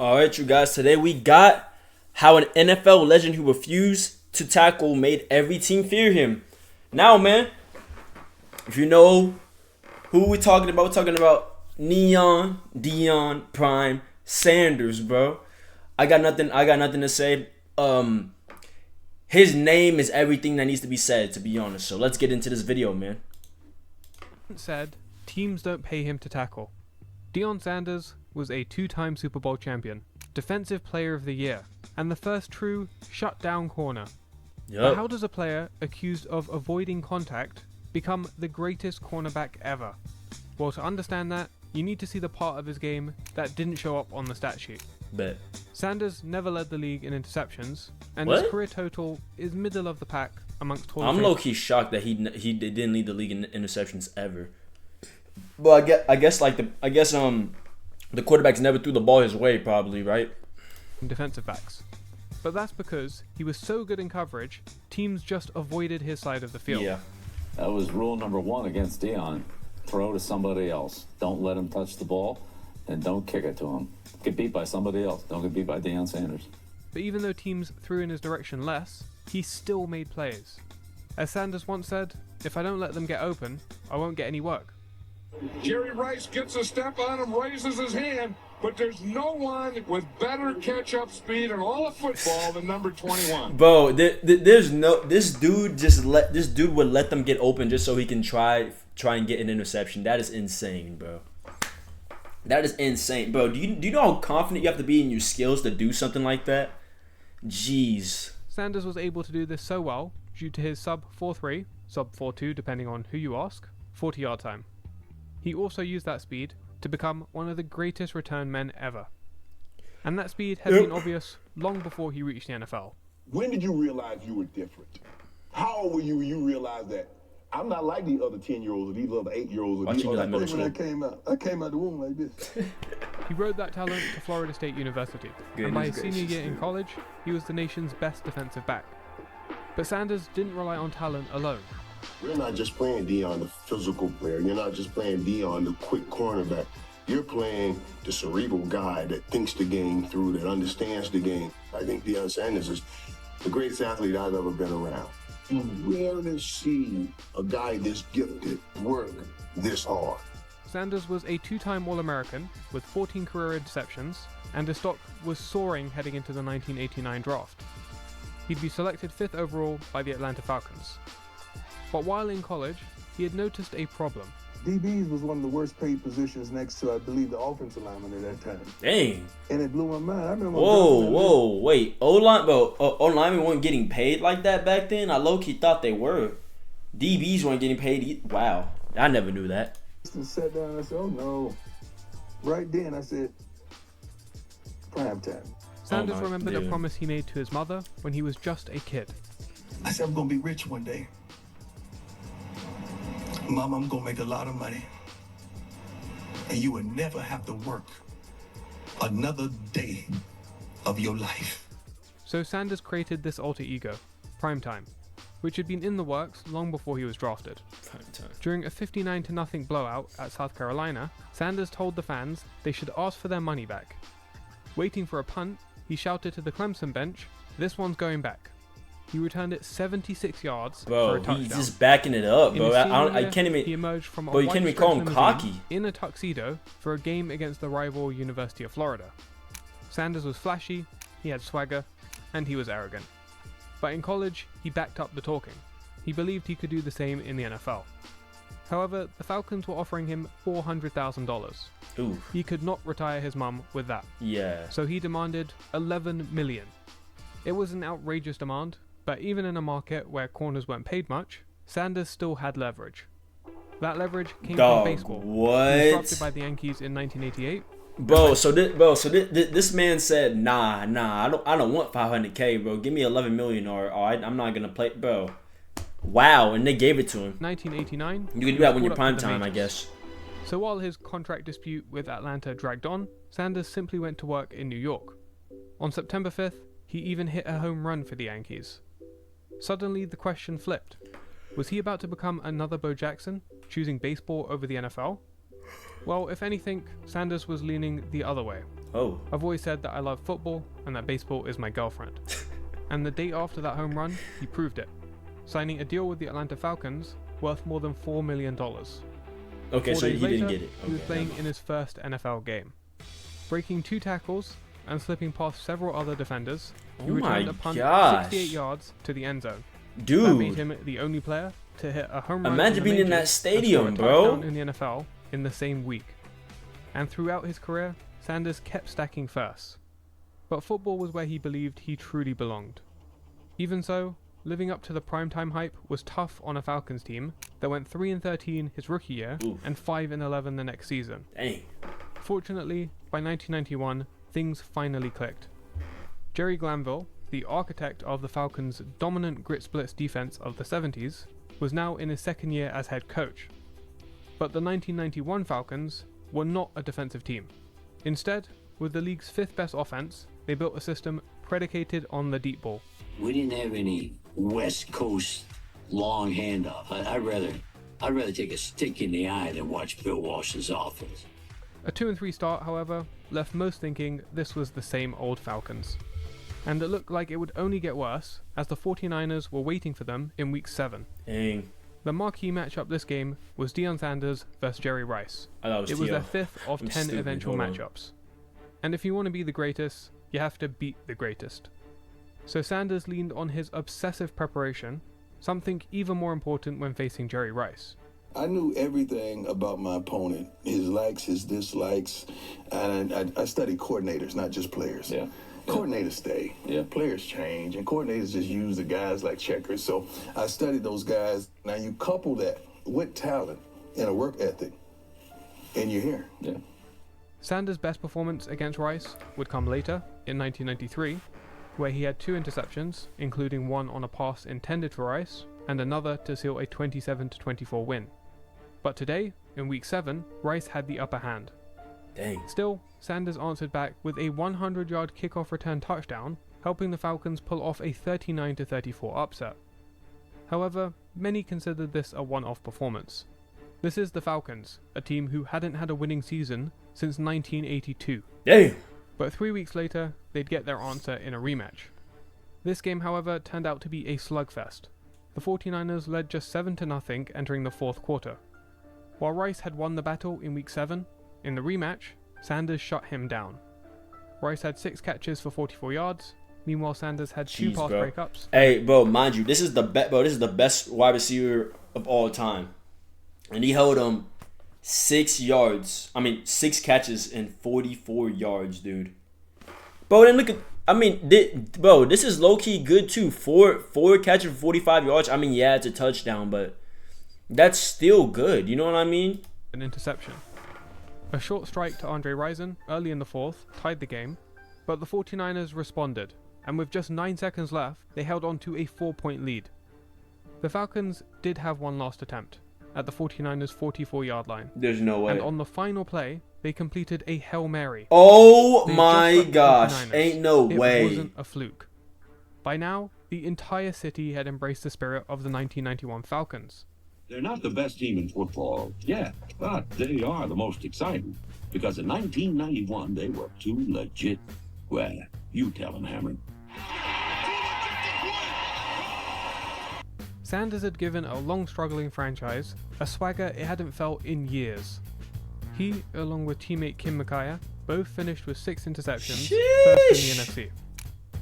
All right, you guys. Today we got how an NFL legend who refused to tackle made every team fear him. Now, man, if you know who we're talking about DION Prime Sanders, bro. I got nothing to say. His name is everything that needs to be said, to be honest. So let's get into this video, man. Said teams don't pay him to tackle. Deion Sanders was a two-time Super Bowl champion, Defensive Player of the Year, and the first true shut-down corner. But how does a player accused of avoiding contact become the greatest cornerback ever? Well, to understand that, you need to see the part of his game that didn't show up on the stat sheet. Bet. Sanders never led the league in interceptions, and his career total is middle of the pack amongst Hall of Fame. I'm low-key shocked that he didn't lead the league in interceptions ever. But I guess the quarterbacks never threw the ball his way, probably, right? Defensive backs. But that's because he was so good in coverage, teams just avoided his side of the field. Yeah. That was rule number one against Deion. Throw to somebody else. Don't let him touch the ball, and don't kick it to him. Get beat by somebody else. Don't get beat by Deion Sanders. But even though teams threw in his direction less, he still made plays. As Sanders once said, "If I don't let them get open, I won't get any work." Jerry Rice gets a step on him, raises his hand, but there's no one with better catch-up speed in all of football than number 21. Bro, there's no this dude would let them get open just so he can try and get an interception. That is insane, bro. That is insane, bro. Do you know how confident you have to be in your skills to do something like that? Jeez. Sanders was able to do this so well due to his sub 4.3, sub 4.2 depending on who you ask, 40-yard time. He also used that speed to become one of the greatest return men ever. And that speed had been obvious long before he reached the NFL. When did you realize you were different? How old were you when you realized that I'm not like these other 10-year-olds or these other 8-year-olds? When I came out the womb like this. He rode that talent to Florida State University, and by his senior year in college, he was the nation's best defensive back. But Sanders didn't rely on talent alone. You're not just playing Deion, the physical player. You're not just playing Deion, the quick cornerback. You're playing the cerebral guy that thinks the game through, that understands the game. I think Deion Sanders is the greatest athlete I've ever been around. You rarely see a guy this gifted work this hard. Sanders was a two-time All-American with 14 career interceptions, and his stock was soaring heading into the 1989 draft. He'd be selected 5th overall by the Atlanta Falcons. But while in college, he had noticed a problem. DBs was one of the worst paid positions next to, I believe, the offensive lineman at that time. Dang. And it blew my mind. I remember. Wait. O-linemen weren't getting paid like that back then? I low-key thought they were. DBs weren't getting paid. Wow. I never knew that. I sat down and I said, oh no. Right then I said, prime time. Sanders remembered a promise he made to his mother when he was just a kid. I said, I'm going to be rich one day. Mom, I'm going to make a lot of money. And you will never have to work another day of your life. So Sanders created this alter ego, Primetime, which had been in the works long before he was drafted. During a 59-0 blowout at South Carolina, Sanders told the fans they should ask for their money back. Waiting for a punt, he shouted to the Clemson bench, "This one's going back." He returned it 76 yards for a touchdown. He's just backing it up, bro. I can't even. He emerged from Bro, you can't even call him cocky. In a tuxedo for a game against the rival University of Florida. Sanders was flashy, he had swagger, and he was arrogant. But in college, he backed up the talking. He believed he could do the same in the NFL. However, the Falcons were offering him $400,000. Ooh. He could not retire his mum with that. Yeah. So he demanded $11 million. It was an outrageous demand, but even in a market where corners weren't paid much, Sanders still had leverage. That leverage came from baseball. What? He was drafted by the Yankees in 1988. So this man said, nah, I don't want $500K, bro. Give me $11 million, or I'm not gonna play, bro. Wow, and they gave it to him. 1989. You can do that when you're prime time, I guess. So while his contract dispute with Atlanta dragged on, Sanders simply went to work in New York. On September 5th, he even hit a home run for the Yankees. Suddenly, the question flipped. Was he about to become another Bo Jackson, choosing baseball over the NFL? Well, if anything, Sanders was leaning the other way. Oh. I've always said that I love football and that baseball is my girlfriend. And the day after that home run, he proved it, signing a deal with the Atlanta Falcons worth more than $4 million. Okay, 4 so he days didn't later, get it. He was Okay, playing never in his first NFL game. Breaking 2 tackles and slipping past several other defenders, he Oh returned my a punt gosh. 68 yards to the end zone. That Dude. made him the only player to hit a home run Imagine in the being in that majors stadium, and score a bro. touchdown in the NFL in the same week. And throughout his career, Sanders kept stacking firsts. But football was where he believed he truly belonged. Even so, living up to the primetime hype was tough on a Falcons team that went 3-13 his rookie year Oof. and 5-11 the next season. Dang. Fortunately, by 1991, things finally clicked. Jerry Glanville, the architect of the Falcons' dominant grit-splits defense of the 70s, was now in his second year as head coach. But the 1991 Falcons were not a defensive team. Instead, with the league's 5th best offense, they built a system predicated on the deep ball. We didn't have any West Coast long handoff. I'd rather take a stick in the eye than watch Bill Walsh's offense. A 2-3 start, however, left most thinking this was the same old Falcons. And it looked like it would only get worse as the 49ers were waiting for them in Week 7. Dang. The marquee matchup this game was DION Sanders versus Jerry Rice. I thought It was T.O. their 5th of I'm 10 stupid, eventual hold on. matchups. And if you want to be the greatest, you have to beat the greatest. So Sanders leaned on his obsessive preparation, something even more important when facing Jerry Rice. I knew everything about my opponent, his likes, his dislikes, and I studied coordinators, not just players. Yeah. Coordinators stay, Yeah. players change, and coordinators just use the guys like checkers. So I studied those guys. Now you couple that with talent and a work ethic, and you're here. Yeah. Sanders' best performance against Rice would come later, in 1993, where he had 2 interceptions, including one on a pass intended for Rice, and another to seal a 27-24 win. But today, in Week 7, Rice had the upper hand. Dang. Still, Sanders answered back with a 100-yard kickoff return touchdown, helping the Falcons pull off a 39-34 upset. However, many considered this a one-off performance. This is the Falcons, a team who hadn't had a winning season since 1982. Dang. But 3 weeks later, they'd get their answer in a rematch. This game, however, turned out to be a slugfest. The 49ers led just 7-0 entering the 4th quarter. While Rice had won the battle in Week 7, in the rematch, Sanders shut him down. Rice had 6 catches for 44 yards, meanwhile Sanders had 2 Jeez, pass bro. breakups. Hey, bro, mind you, this is the best wide receiver of all time, and he held him 6 catches and 44 yards, dude. Bro, then look at, bro, this is low key good too. Four catches for 45 yards. I mean, yeah, it's a touchdown, but that's still good. You know what I mean? An interception. A short strike to Andre Rison early in the 4th tied the game, but the 49ers responded, and with just 9 seconds left, they held on to a 4-point lead. The Falcons did have one last attempt, at the 49ers' 44-yard line, There's no way. and on the final play, they completed a Hail Mary. Oh They my just swept the gosh. 49ers. Ain't no It way. wasn't a fluke. By now, the entire city had embraced the spirit of the 1991 Falcons. They're not the best team in football yet, but they are the most exciting. Because in 1991, they were too legit. Well, you tell them, Hammer. Sanders had given a long-struggling franchise a swagger it hadn't felt in years. He, along with teammate Kim Micaiah, both finished with 6 interceptions, first in the NFC.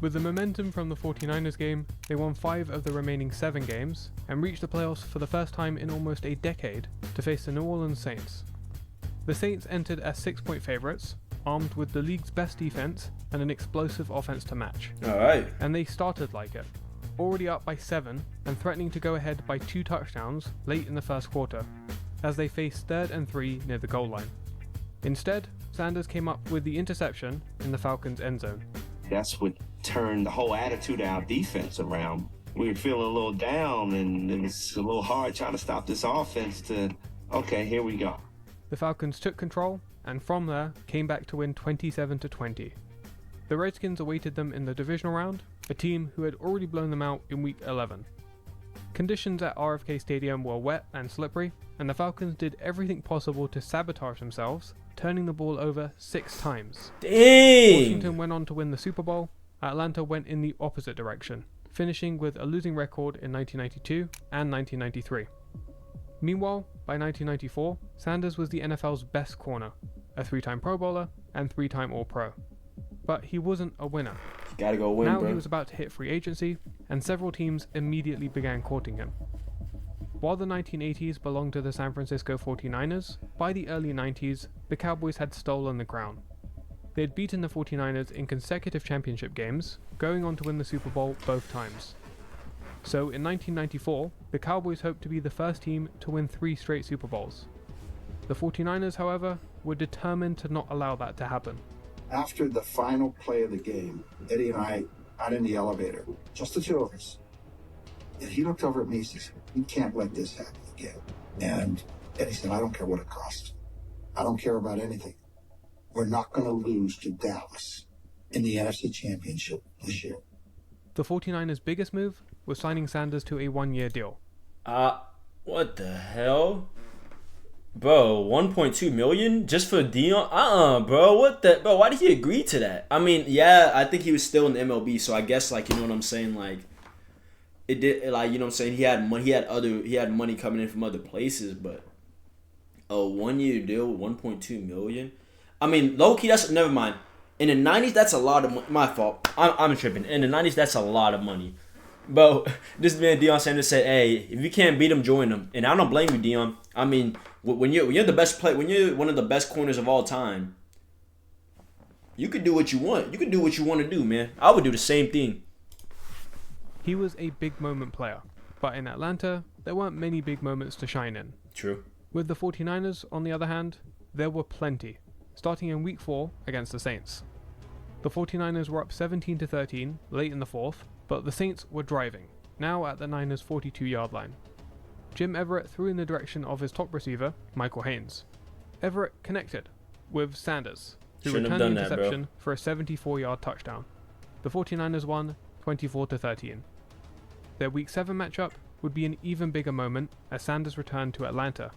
With the momentum from the 49ers game, they won 5 of the remaining 7 games, and reached the playoffs for the first time in almost a decade to face the New Orleans Saints. The Saints entered as 6-point favorites, armed with the league's best defense and an explosive offense to match. Alright. And they started like it, already up by 7 and threatening to go ahead by 2 touchdowns late in the first quarter, as they faced 3rd and 3 near the goal line. Instead, Sanders came up with the interception in the Falcons' end zone. That's what turned the whole attitude of our defense around. We were feeling a little down, and it was a little hard trying to stop this offense to, okay, here we go. The Falcons took control, and from there, came back to win 27-20. The Redskins awaited them in the divisional round, a team who had already blown them out in Week 11. Conditions at RFK Stadium were wet and slippery, and the Falcons did everything possible to sabotage themselves, turning the ball over 6 times. Dang! Washington went on to win the Super Bowl. Atlanta went in the opposite direction, finishing with a losing record in 1992 and 1993. Meanwhile, by 1994, Sanders was the NFL's best corner, a 3-time Pro Bowler and 3-time All-Pro. But he wasn't a winner. You gotta go win, Now bro. he was about to hit free agency, and several teams immediately began courting him. While the 1980s belonged to the San Francisco 49ers, by the early 90s, the Cowboys had stolen the crown. They had beaten the 49ers in consecutive championship games, going on to win the Super Bowl both times. So in 1994, the Cowboys hoped to be the first team to win 3 straight Super Bowls. The 49ers, however, were determined to not allow that to happen. After the final play of the game, Eddie and I got in the elevator, just the 2 of us. And he looked over at me and says, "You can't let this happen again." And Eddie said, "I don't care what it costs. I don't care about anything. We're not going to lose to Dallas in the NFC Championship this year." The 49ers' biggest move was signing Sanders to a 1-year deal. What the hell? Bro, 1.2 million just for Dion? Bro, what the? Bro, why did he agree to that? I mean, yeah, I think he was still in the MLB, so I guess, like, you know what I'm saying, like, it did, like, you know what I'm saying, he had money, he had money coming in from other places, but a 1-year deal with 1.2 million? I mean, low-key, that's, never mind. In the 90s, that's a lot of money. My fault. I'm tripping. In the 90s, that's a lot of money. Bro, this man, Deion Sanders, said, hey, if you can't beat him, join him. And I don't blame you, Deion. I mean, when you're the best player, when you're one of the best corners of all time, you can do what you want. You can do what you want to do, man. I would do the same thing. He was a big moment player, but in Atlanta, there weren't many big moments to shine in. True. With the 49ers, on the other hand, there were plenty, starting in Week 4 against the Saints. The 49ers were up 17-13 late in the 4th, but the Saints were driving, now at the Niners' 42-yard line. Jim Everett threw in the direction of his top receiver, Michael Haynes. Everett connected with Sanders, who Shouldn't have returned done the that, bro. interception for a 74-yard touchdown. The 49ers won 24-13. Their Week 7 matchup would be an even bigger moment as Sanders returned to Atlanta.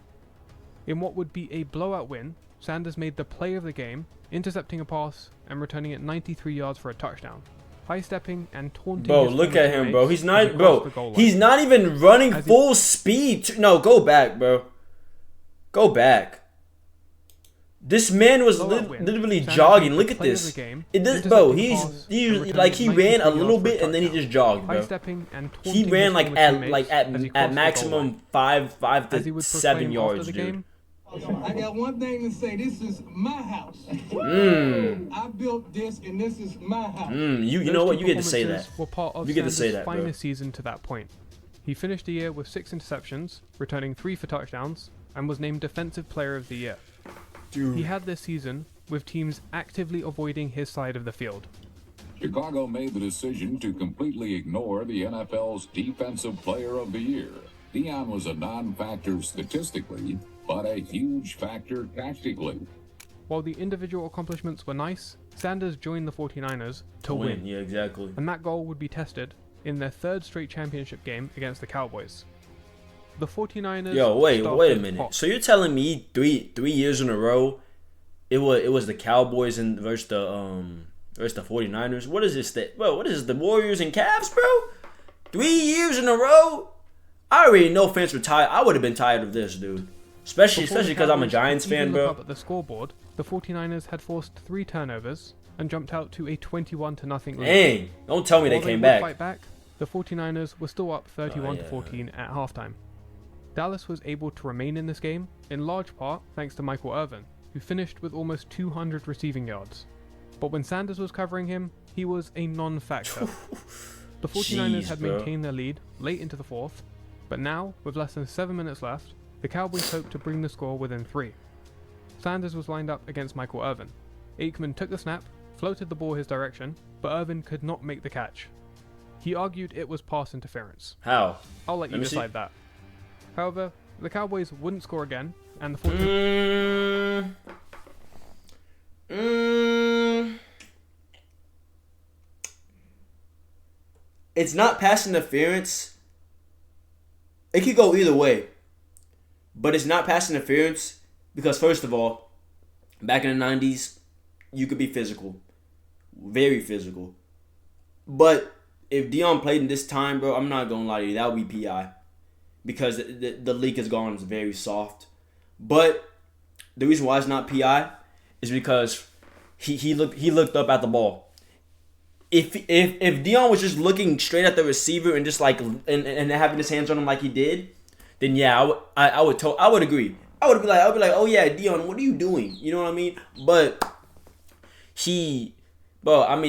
In what would be a blowout win, Sanders made the play of the game, intercepting a pass and returning it 93 yards for a touchdown, high-stepping and taunting Bro, his look former at him, bro. teammates He's as not, he bro. crossed the goal line. He's not even running As he- full speed. No, go back, bro. Go back. This man was Blowout win. literally Sanders jogging. made Look the at play of this. the game, It does, bro. intercepting a pass He and returning like he it ran a 93 little yards for bit and then he touchdown. just jogged, bro. High-stepping and taunting He ran his like former at teammates as he crossed the goal maximum line. 5 As he to would 7 proclaim yards, after the dude. game, I got one thing to say. This is my house. I built this, and this is my house. You those know what? two You get to say that. performances Were part of You get to say Sanders' that, bro. finest season to that point. He finished the year with 6 interceptions, returning 3 for touchdowns, and was named Defensive Player of the Year. Dude. He had this season with teams actively avoiding his side of the field. Chicago made the decision to completely ignore the NFL's Defensive Player of the Year. Dion was a non-factor statistically, but a huge factor tactically. While the individual accomplishments were nice, Sanders joined the 49ers to win. Yeah, exactly. And that goal would be tested in their 3rd straight championship game against the Cowboys. The 49ers Yo, wait a started minute. hot. So you're telling me three years in a row, it was the Cowboys and versus the 49ers? What is this? Bro, what is this? The Warriors and Cavs, bro? 3 years in a row? I already know fans were tired. I would have been tired of this, dude. Especially Before the because I'm a Cowboys Giants could even fan, look bro. up at the scoreboard, the 49ers had forced 3 turnovers and jumped out to a 21-0 lead. Dang, don't tell me they While came would back. Fight back. The 49ers were still up 31-14 at halftime. Dallas was able to remain in this game, in large part thanks to Michael Irvin, who finished with almost 200 receiving yards. But when Sanders was covering him, he was a non-factor. The 49ers Jeez, had bro. maintained their lead late into the 4th, but now, with less than 7 minutes left, the Cowboys hoped to bring the score within 3. Sanders was lined up against Michael Irvin. Aikman took the snap, floated the ball his direction, but Irvin could not make the catch. He argued it was pass interference. How? I'll let you Let me see. decide that. However, the Cowboys wouldn't score again, and the 49ers... It's not pass interference, it could go either way. But it's not pass interference because, first of all, back in the 90s, you could be physical. Very physical. But if Dion played in this time, bro, I'm not going to lie to you, that would be PI. Because the leak has gone very soft. But the reason why it's not PI is because he looked up at the ball. If Dion was just looking straight at the receiver and just like and having his hands on him like he did, then yeah, I would agree. I would be like, oh yeah, Dion, what are you doing? You know what I mean? But he had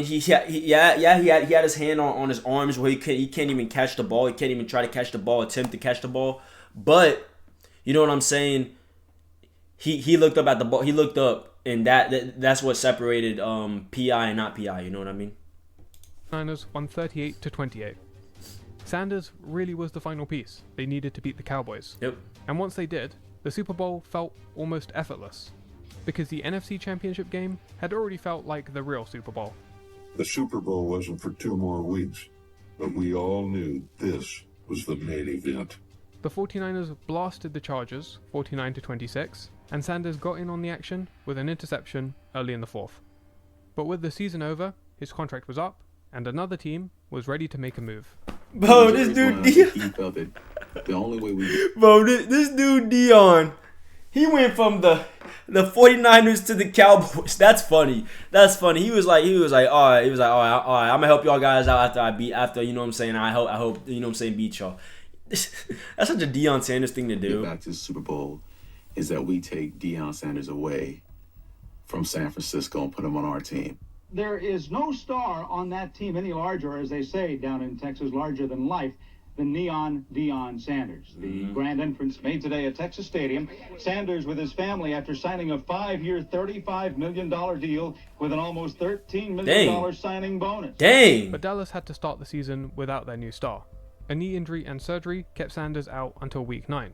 his hand on his arms where he can't even catch the ball. He can't even try to catch the ball, attempt to catch the ball. But you know what I'm saying? He looked up at the ball. He looked up, and that's what separated PI and not PI. You know what I mean? Niners won 38-28. Sanders really was the final piece. They needed to beat the Cowboys. Yep. And once they did, the Super Bowl felt almost effortless, because the NFC Championship game had already felt like the real Super Bowl. The Super Bowl wasn't for 2 more weeks, but we all knew this was the main event. The 49ers blasted the Chargers 49-26, and Sanders got in on the action with an interception early in the fourth. But with the season over, his contract was up, and another team was ready to make a move. Bro, this dude Dion. He felt that the only way we... Bro, this dude Dion, he went from the 49ers to the Cowboys. That's funny. He was like, all right, I'm gonna help y'all guys out after you know what I'm saying. I hope you know what I'm saying, beat y'all. That's such a Deion Sanders thing to do. Back to the Super Bowl is that we take Deion Sanders away from San Francisco and put him on our team. There is no star on that team any larger, as they say down in Texas, larger than life, than Neon Deion Sanders. The grand entrance made today at Texas Stadium. Sanders with his family after signing a 5-year, $35 million deal with an almost $13 million signing bonus. Dang! But Dallas had to start the season without their new star. A knee injury and surgery kept Sanders out until Week 9.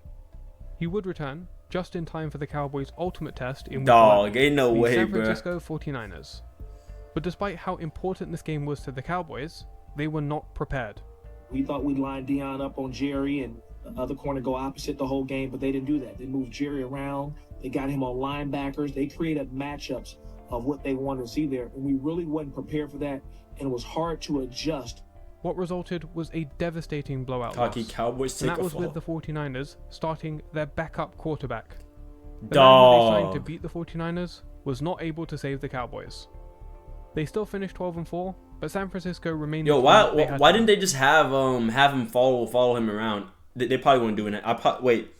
He would return just in time for the Cowboys' ultimate test in Week 11, ain't no way, San Francisco 49ers. But despite how important this game was to the Cowboys, they were not prepared. We thought we'd line Dion up on Jerry and the other corner go opposite the whole game, but they didn't do that. They moved Jerry around. They got him on linebackers. They created matchups of what they wanted to see there, and we really wasn't prepared for that, and it was hard to adjust. What resulted was a devastating blowout loss. Cowboys and take that was a fall. with the 49ers starting their backup quarterback. The man who they Dog. signed to beat the 49ers was not able to save the Cowboys. They still finished 12-4, but San Francisco remained. Yo, why didn't they just have him follow him around? They probably weren't doing that. Wait,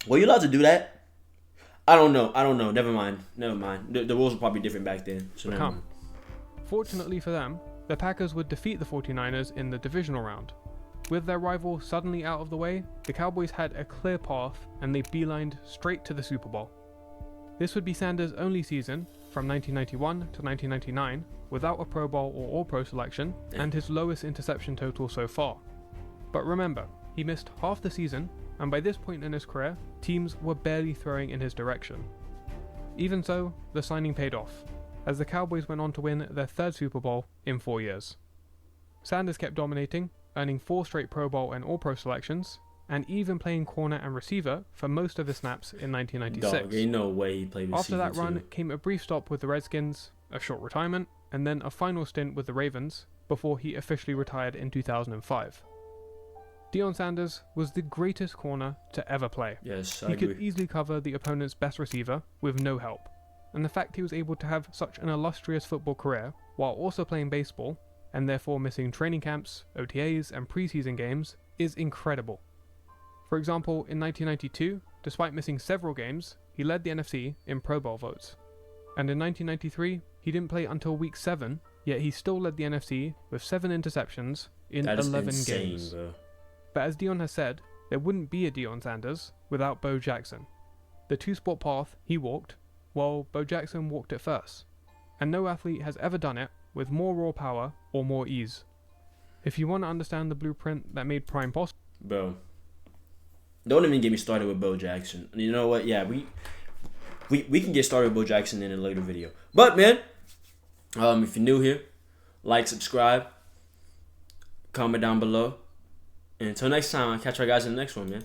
were you allowed to do that? I don't know. Never mind. The rules were probably different back then. So never mind. Fortunately for them, the Packers would defeat the 49ers in the divisional round. With their rival suddenly out of the way, the Cowboys had a clear path and they beelined straight to the Super Bowl. This would be Sanders' only season, from 1991 to 1999, without a Pro Bowl or All-Pro selection, and his lowest interception total so far. But remember, he missed half the season, and by this point in his career, teams were barely throwing in his direction. Even so, the signing paid off, as the Cowboys went on to win their 3rd Super Bowl in 4 years. Sanders kept dominating, earning 4 straight Pro Bowl and All-Pro selections, and even playing corner and receiver for most of his snaps in 1996. Dog, ain't no way he played receiver. After that run too. came a brief stop with the Redskins, a short retirement, and then a final stint with the Ravens before he officially retired in 2005. Deion Sanders was the greatest corner to ever play. Yes, I He agree. could easily cover the opponent's best receiver with no help, and the fact he was able to have such an illustrious football career while also playing baseball, and therefore missing training camps, OTAs, and preseason games, is incredible. For example, in 1992, despite missing several games, he led the NFC in Pro Bowl votes. And in 1993, he didn't play until week 7, yet he still led the NFC with 7 interceptions in That is 11 insane, games. bro. But as Deion has said, there wouldn't be a Deion Sanders without Bo Jackson. The two-sport path he walked, while Bo Jackson walked it first. And no athlete has ever done it with more raw power or more ease. If you want to understand the blueprint that made Prime possible... Bro. Don't even get me started with Bo Jackson. You know what? Yeah, we can get started with Bo Jackson in a later video. But man, if you're new here, like, subscribe, comment down below. And until next time, I'll catch you guys in the next one, man.